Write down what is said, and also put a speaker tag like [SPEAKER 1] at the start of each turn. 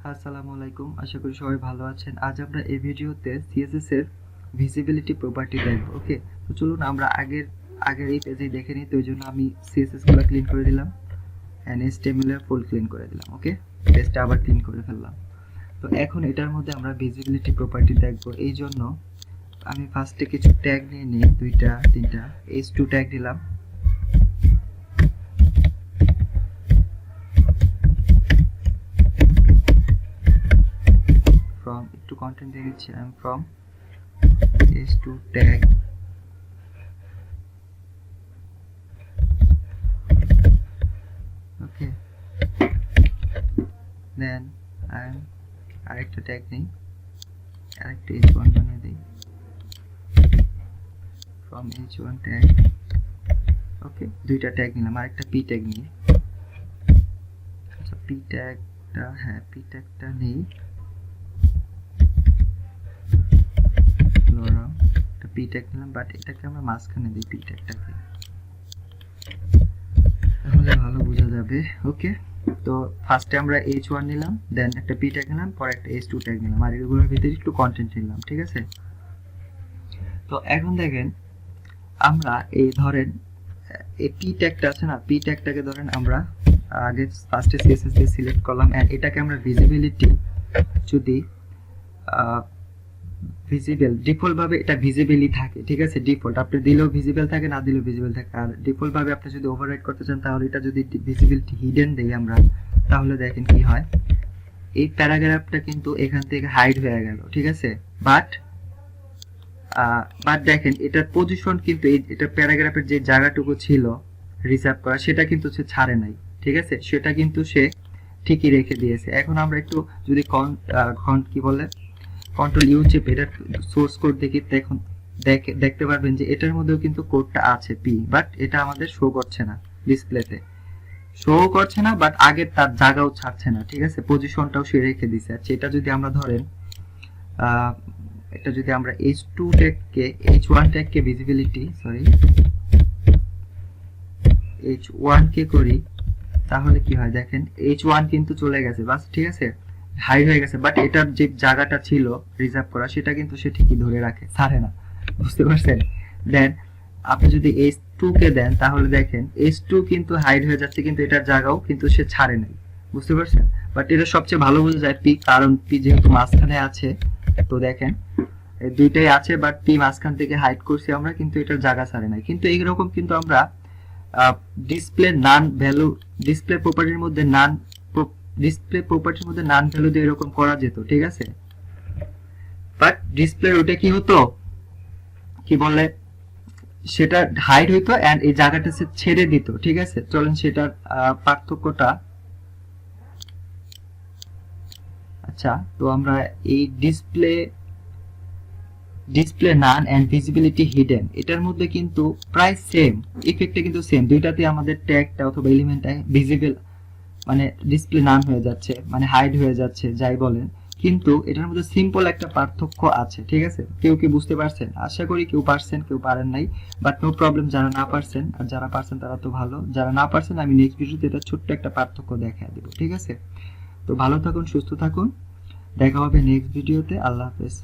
[SPEAKER 1] আসসালামু আলাইকুম, আশা করি সবাই ভালো আছেন। আজ আমরা এই ভিডিওতে সিএসএস এর ভিজিবিলিটি প্রপার্টি দেখব। ওকে, তো চলুন আমরা আগের এই পেজে দেখে নিই। তো এই জন্য আমি সিএসএস গুলো ক্লিন করে দিলাম এন্ড HTML এর ফুল ক্লিন করে দিলাম। ওকে, পেজটা আবার ক্লিন করে ফেললাম। তো এখন এটার মধ্যে আমরা ভিজিবিলিটি প্রপার্টি দেখব। এই জন্য আমি ফার্স্টে কিছু ট্যাগ নিয়ে নিই, 2টা 3টা h2 ট্যাগ দিলাম। from একটু কন্টেন্ট দিয়ে দিচ্ছি, I am from h2 tag okay, then I am আরেকটা ট্যাগ নেই, আরেকটা h1 বানিয়ে দেই from h1 tag। ওকে, দুইটা ট্যাগ নিলাম, আরেকটা p ট্যাগ নিই। আচ্ছা, p ট্যাগটা p ট্যাগটা নেই, p ট্যাগ নিলাম, বাট এটাকে আমরা মাঝখানে দিই p ট্যাগটাকে, তাহলে ভালো বোঝা যাবে। ওকে, তো ফার্স্টে আমরা h1 নিলাম, দেন একটা p ট্যাগ নিলাম, পরে একটা h2 ট্যাগ নিলাম, আর এগুলোর ভিতরে একটু কন্টেন্ট নিলাম। ঠিক আছে, তো এখন দেখেন আমরা এই ধরেন এই p ট্যাগটা আছে না, p ট্যাগটাকে ধরেন আমরা আগে ফার্স্টে css দিয়ে সিলেক্ট করলাম এন্ড এটাকে আমরা ভিজিবিলিটি যদি ভিজিবল ডিফল্ট ভাবে এটা ভিজিবলই থাকে। ঠিক আছে, ডিফল্ট আপনি দিলেও ভিজিবল থাকে, না দিলেও ভিজিবল থাকে। আর ডিফল্ট ভাবে আপনি যদি ওভাররাইড করতে চান তাহলে এটা যদি ভিজিবিলিটি হিডেন দেই আমরা, তাহলে দেখেন কি হয়, এই প্যারাগ্রাফটা কিন্তু এখান থেকে হাইড হয়ে গেল। ঠিক আছে, বাট দেখেন এটার পজিশন কিন্তু এটা প্যারাগ্রাফের যে জায়গাটুকু ছিল রিজার্ভ করা, সেটা কিন্তু সে ছাড়ে নাই। ঠিক আছে, সেটা কিন্তু সে ঠিকই রেখে দিয়েছে। এখন আমরা একটু যদি কি বলে কন্ট্রোল ইউ চেপে এটা সোর্স কোড দেখি, দেখুন দেখতে পারবেন যে এটার মধ্যেও কিন্তু কোডটা আছে p, বাট এটা আমাদের শো করছে না, ডিসপ্লেতে শো করছে না, বাট আগের তার জায়গাও ছাড়ছে না। ঠিক আছে, পজিশনটাও সে রেখে দিয়েছে। আচ্ছা, এটা যদি আমরা ধরেন এটা যদি আমরা h2 ট্যাগকে h1 ট্যাগকে ভিজিবিলিটি h1 কে করি, তাহলে কি হয় দেখেন h1 কিন্তু চলে গেছে বাস। ঠিক আছে, হাই হয়ে গেছে, বাট এটার যে জায়গাটা ছিল রিজার্ভ করা সেটা কিন্তু সে ঠিকই ধরে রাখে, ছাড়ে না। বুঝতে পারছেন? দেন আপনি যদি h2 কে দেন তাহলে দেখেন h2 কিন্তু হাইড হয়ে যাচ্ছে, কিন্তু এটার জায়গাও কিন্তু সে ছাড়ে নাই। বুঝতে পারছেন? বাট এটা সবচেয়ে ভালো বোঝা যায় p, কারণ p যেহেতু মাঝখানে আছে। তো দেখেন এই দুইটাই আছে, বাট p মাঝখান থেকে হাইড করছি আমরা, কিন্তু এটার জায়গা ছাড়ে নাই। কিন্তু এইরকম কিন্তু আমরা ডিসপ্লে নান ভ্যালু ডিসপ্লে প্রপার্টির মধ্যে নান ভ্যালু দিয়ে এরকম করা যেত। ঠিক আছে, বাট ডিসপ্লে ওটা কি হতো, কি বলে, সেটা হাইড হইতো এন্ড এই জায়গাটা সে ছেড়ে দিত। ঠিক আছে, চলেন সেটার পার্থক্যটা। আচ্ছা, তো আমরা এই display none and visibility hidden এটার মধ্যে কিন্তু প্রায় সেম ইফেক্টটা কিন্তু সেম। দুইটাতে আমাদের ট্যাগটা অথবা এলিমেন্টটা ভিজিবল মানে ডিসপ্লে নান হয়ে যাচ্ছে, মানে হাইড হয়ে যাচ্ছে, যাই বলেন, কিন্তু এটার মধ্যে সিম্পল একটা পার্থক্য আছে। ঠিক আছে, কেউ কি বুঝতে পারছেন? আশা করি কেউ পারছেন, কেউ পারেন নাই, বাট নো প্রবলেম। যারা না পারছেন আর যারা পারছেন তারা তো ভালো, যারা না পারছেন আমি নেক্সট ভিডিওতে এটা ছোট্ট একটা পার্থক্য দেখিয়ে দেব। ঠিক আছে, তো ভালো থাকুন, সুস্থ থাকুন, দেখা হবে নেক্সট ভিডিওতে। আল্লাহ হাফেজ।